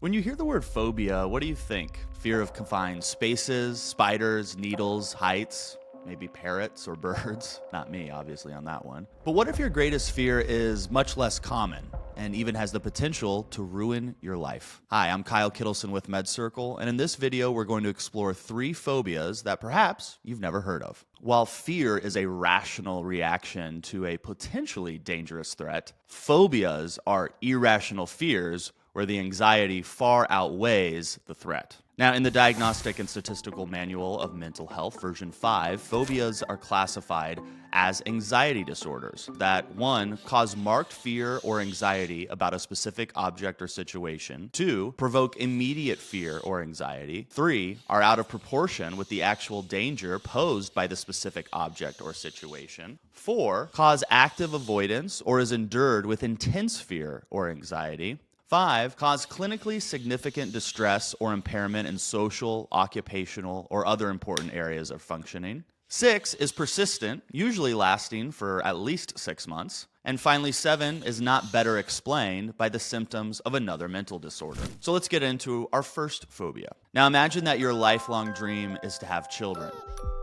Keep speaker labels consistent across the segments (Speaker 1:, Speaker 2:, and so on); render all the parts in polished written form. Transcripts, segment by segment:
Speaker 1: When you hear the word phobia, what do you think? Fear of confined spaces, spiders, needles, heights, maybe parrots or birds? Not me, obviously, on that one. But what if your greatest fear is much less common and even has the potential to ruin your life? Hi, I'm Kyle Kittleson with MedCircle, and in this video, we're going to explore 3 phobias that perhaps you've never heard of. While fear is a rational reaction to a potentially dangerous threat, phobias are irrational fears where the anxiety far outweighs the threat. Now, in the Diagnostic and Statistical Manual of Mental Health, version 5, phobias are classified as anxiety disorders that 1. Cause marked fear or anxiety about a specific object or situation, 2. Provoke immediate fear or anxiety, 3. Are out of proportion with the actual danger posed by the specific object or situation, 4. Cause active avoidance or is endured with intense fear or anxiety, 5. Cause clinically significant distress or impairment in social, occupational, or other important areas of functioning. 6 is persistent, usually lasting for at least 6 months. And finally, 7 is not better explained by the symptoms of another mental disorder. So let's get into our first phobia. Now imagine that your lifelong dream is to have children,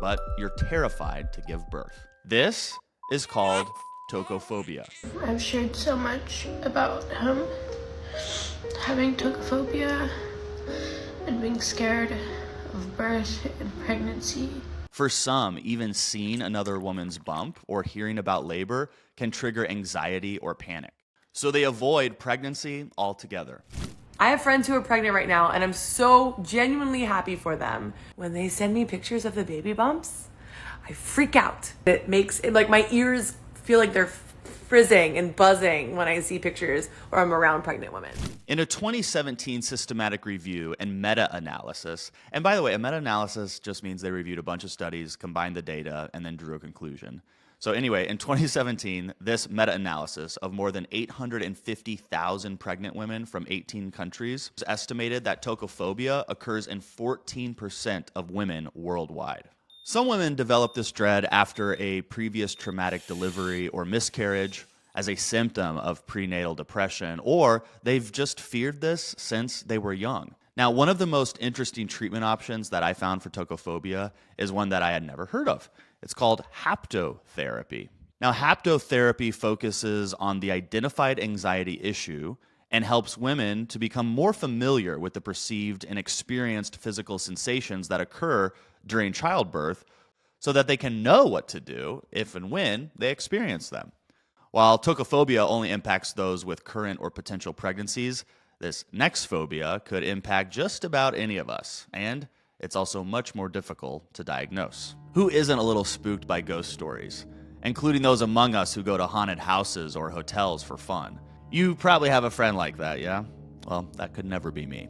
Speaker 1: but you're terrified to give birth. This is called tocophobia.
Speaker 2: I've shared so much about having tocophobia and being scared of birth and pregnancy.
Speaker 1: For some, even seeing another woman's bump or hearing about labor can trigger anxiety or panic. So they avoid pregnancy altogether.
Speaker 3: I have friends who are pregnant right now, and I'm so genuinely happy for them. When they send me pictures of the baby bumps, I freak out. It makes it like my ears feel like they're frizzing and buzzing when I see pictures or I'm around pregnant women.
Speaker 1: In a 2017 systematic review and meta-analysis, and by the way, a meta-analysis just means they reviewed a bunch of studies, combined the data, and then drew a conclusion. So anyway, in 2017, this meta-analysis of more than 850,000 pregnant women from 18 countries estimated that tocophobia occurs in 14% of women worldwide. Some women develop this dread after a previous traumatic delivery or miscarriage as a symptom of prenatal depression, or they've just feared this since they were young. Now, one of the most interesting treatment options that I found for tocophobia is one that I had never heard of. It's called haptotherapy. Now, haptotherapy focuses on the identified anxiety issue and helps women to become more familiar with the perceived and experienced physical sensations that occur during childbirth so that they can know what to do if and when they experience them. While tocophobia only impacts those with current or potential pregnancies, this next phobia could impact just about any of us, and it's also much more difficult to diagnose. Who isn't a little spooked by ghost stories, including those among us who go to haunted houses or hotels for fun? You probably have a friend like that, yeah? Well, that could never be me.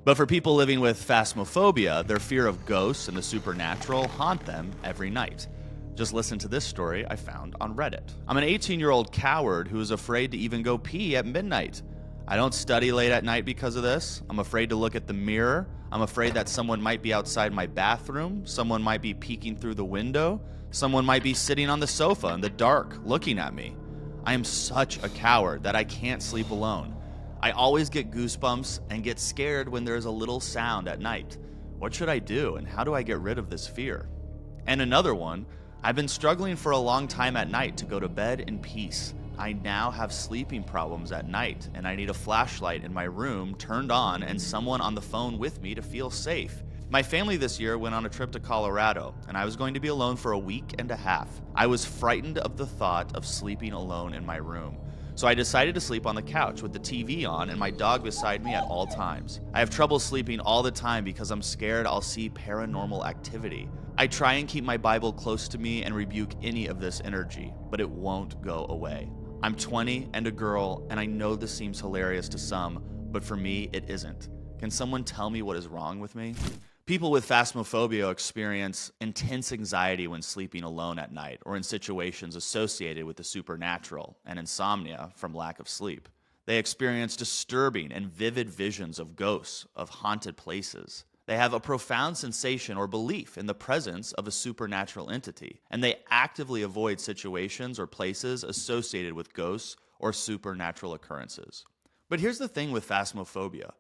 Speaker 1: But for people living with phasmophobia, their fear of ghosts and the supernatural haunt them every night. Just listen to this story I found on Reddit. I'm an 18-year-old coward who is afraid to even go pee at midnight. I don't study late at night because of this. I'm afraid to look at the mirror. I'm afraid that someone might be outside my bathroom. Someone might be peeking through the window. Someone might be sitting on the sofa in the dark looking at me. I am such a coward that I can't sleep alone. I always get goosebumps and get scared when there's a little sound at night. What should I do, and how do I get rid of this fear? And another one, I've been struggling for a long time at night to go to bed in peace. I now have sleeping problems at night, and I need a flashlight in my room turned on and someone on the phone with me to feel safe. My family this year went on a trip to Colorado, and I was going to be alone for a week and a half. I was frightened of the thought of sleeping alone in my room. So I decided to sleep on the couch with the TV on and my dog beside me at all times. I have trouble sleeping all the time because I'm scared I'll see paranormal activity. I try and keep my Bible close to me and rebuke any of this energy, but it won't go away. I'm 20 and a girl, and I know this seems hilarious to some, but for me, it isn't. Can someone tell me what is wrong with me? People with phasmophobia experience intense anxiety when sleeping alone at night or in situations associated with the supernatural and insomnia from lack of sleep. They experience disturbing and vivid visions of ghosts, of haunted places. They have a profound sensation or belief in the presence of a supernatural entity, and they actively avoid situations or places associated with ghosts or supernatural occurrences. But here's the thing with phasmophobia.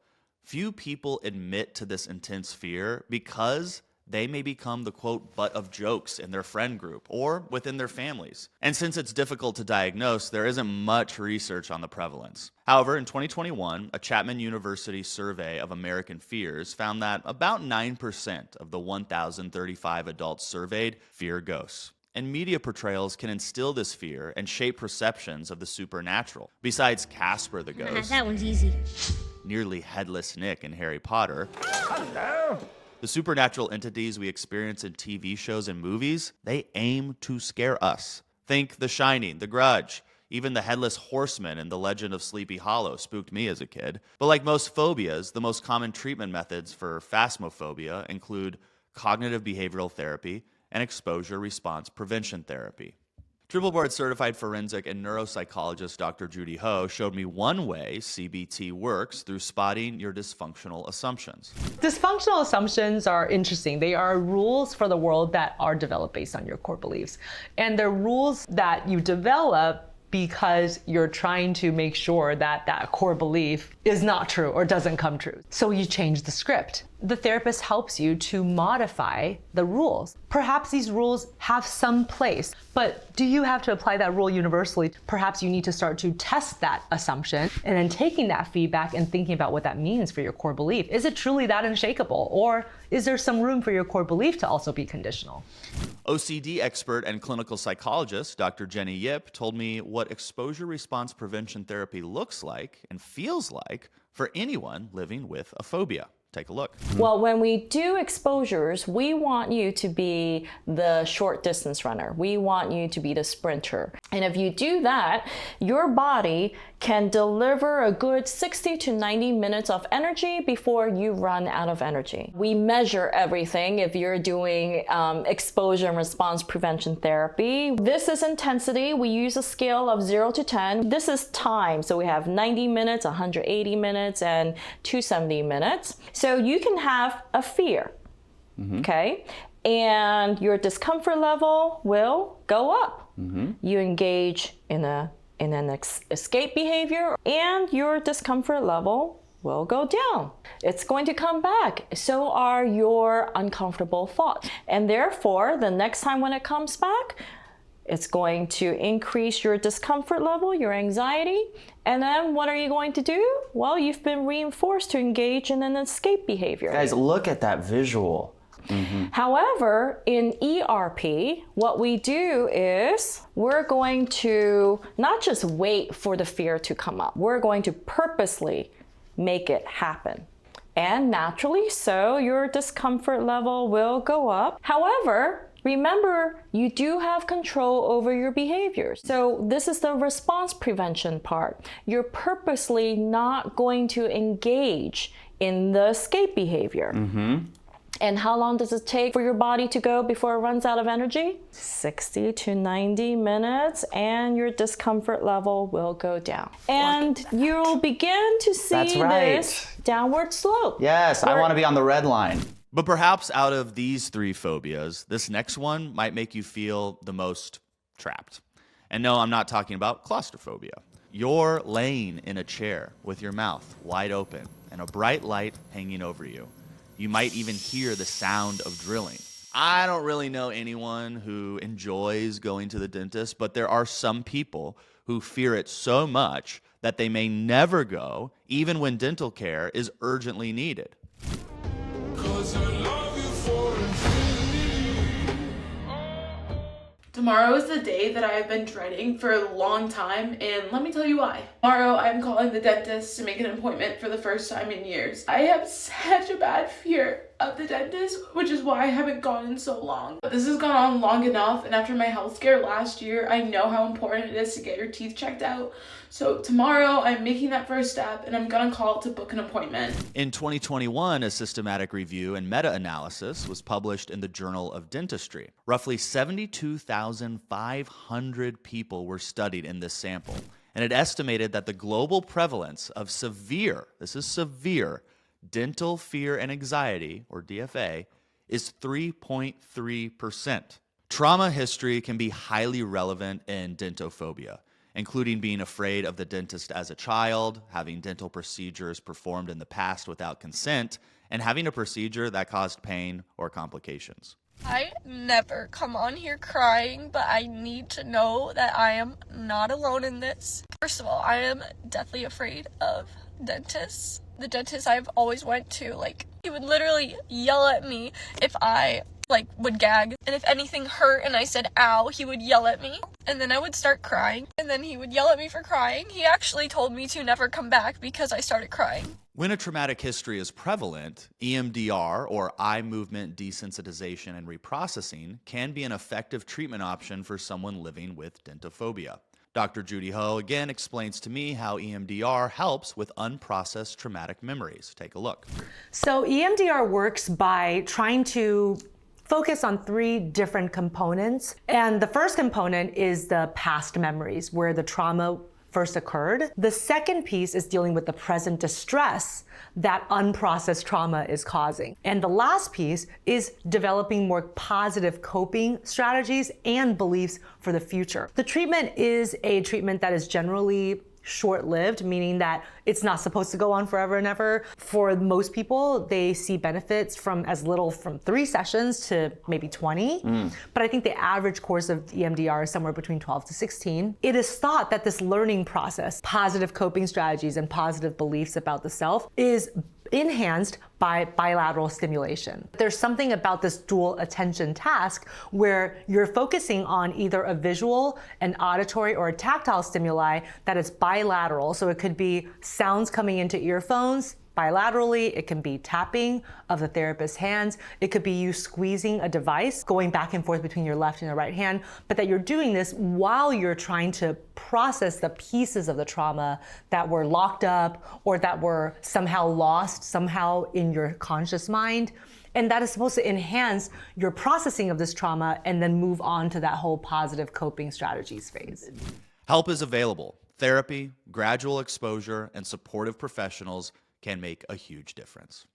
Speaker 1: Few people admit to this intense fear because they may become the quote butt of jokes in their friend group or within their families. And since it's difficult to diagnose, there isn't much research on the prevalence. However, in 2021, a Chapman University survey of American fears found that about 9% of the 1,035 adults surveyed fear ghosts. And media portrayals can instill this fear and shape perceptions of the supernatural. Besides Casper the ghost,
Speaker 4: That one's easy.
Speaker 1: nearly headless Nick in Harry Potter, the supernatural entities we experience in TV shows and movies, they aim to scare us. Think The Shining, The Grudge, even the Headless Horseman in The Legend of Sleepy Hollow spooked me as a kid. But like most phobias, the most common treatment methods for phasmophobia include cognitive behavioral therapy and exposure response prevention therapy. Triple board certified forensic and neuropsychologist Dr. Judy Ho showed me one way CBT works through spotting your dysfunctional assumptions.
Speaker 5: Dysfunctional assumptions are interesting. They are rules for the world that are developed based on your core beliefs. And they're rules that you develop because you're trying to make sure that that core belief is not true or doesn't come true. So you change the script. The therapist helps you to modify the rules. Perhaps these rules have some place, but do you have to apply that rule universally? Perhaps you need to start to test that assumption and then taking that feedback and thinking about what that means for your core belief. Is it truly that unshakable? Or is there some room for your core belief to also be conditional?
Speaker 1: OCD expert and clinical psychologist Dr. Jenny Yip told me what exposure response prevention therapy looks like and feels like for anyone living with a phobia. Take a look.
Speaker 6: Well, when we do exposures, we want you to be the short distance runner. We want you to be the sprinter. And if you do that, your body can deliver a good 60 to 90 minutes of energy before you run out of energy. We measure everything if you're doing exposure and response prevention therapy. This is intensity. We use a scale of 0 to 10. This is time. So we have 90 minutes, 180 minutes, and 270 minutes. So you can have a fear, okay? And your discomfort level will go up. You engage in an escape behavior and your discomfort level will go down. It's going to come back. So are your uncomfortable thoughts. And therefore, the next time when it comes back, it's going to increase your discomfort level, your anxiety. And then what are you going to do? Well, you've been reinforced to engage in an escape behavior.
Speaker 7: Guys, look at that visual.
Speaker 6: However, in ERP, what we do is we're going to not just wait for the fear to come up. We're going to purposely make it happen. And naturally, so your discomfort level will go up. However, remember, you do have control over your behaviors. So this is the response prevention part. You're purposely not going to engage in the escape behavior. And how long does it take for your body to go before it runs out of energy? 60 to 90 minutes, and your discomfort level will go down. And you'll begin to see this downward slope.
Speaker 7: Yes, I want to be on the red line.
Speaker 1: But perhaps out of these three phobias, this next one might make you feel the most trapped. And no, I'm not talking about claustrophobia. You're laying in a chair with your mouth wide open and a bright light hanging over you. You might even hear the sound of drilling. I don't really know anyone who enjoys going to the dentist, but there are some people who fear it so much that they may never go, even when dental care is urgently needed.
Speaker 8: Tomorrow is the day that I have been dreading for a long time, and let me tell you why. Tomorrow, I'm calling the dentist to make an appointment for the first time in years. I have such a bad fear of the dentist, which is why I haven't gone in so long. But this has gone on long enough, and after my health scare last year, I know how important it is to get your teeth checked out. So tomorrow, I'm making that first step, and I'm gonna call to book an appointment.
Speaker 1: In 2021, a systematic review and meta-analysis was published in the Journal of Dentistry. Roughly 72,500 people were studied in this sample, and it estimated that the global prevalence of severe, this is severe, dental fear and anxiety, or DFA, is 3.3%. Trauma history can be highly relevant in dentophobia. including being afraid of the dentist as a child, having dental procedures performed in the past without consent, and having a procedure that caused pain or complications.
Speaker 4: I never come on here crying, but I need to know that I am not alone in this. First of all, I am deathly afraid of dentists. The dentist I've always went to, he would literally yell at me if I would gag, and if anything hurt and I said ow, he would yell at me, and then I would start crying, and then he would yell at me for crying. He actually told me to never come back because I started crying.
Speaker 1: When a traumatic history is prevalent, EMDR, or eye movement desensitization and reprocessing, can be an effective treatment option for someone living with dentophobia. Dr. Judy Ho again explains to me how EMDR helps with unprocessed traumatic memories. Take a look.
Speaker 5: So EMDR works by trying to focus on 3 different components. And the first component is the past memories, where the trauma first occurred. The second piece is dealing with the present distress that unprocessed trauma is causing. And the last piece is developing more positive coping strategies and beliefs for the future. The treatment is a treatment that is generally short-lived, meaning that it's not supposed to go on forever and ever. For most people, they see benefits from as little from 3 sessions to maybe 20. But I think the average course of EMDR is somewhere between 12 to 16. It is thought that this learning process, positive coping strategies and positive beliefs about the self, is enhanced by bilateral stimulation. There's something about this dual attention task where you're focusing on either a visual, an auditory, or a tactile stimuli that is bilateral. So it could be sounds coming into earphones bilaterally, it can be tapping of the therapist's hands, it could be you squeezing a device, going back and forth between your left and your right hand, but that you're doing this while you're trying to process the pieces of the trauma that were locked up or that were somehow lost, somehow in your conscious mind. And that is supposed to enhance your processing of this trauma and then move on to that whole positive coping strategies phase.
Speaker 1: Help is available. Therapy, gradual exposure, and supportive professionals can make a huge difference.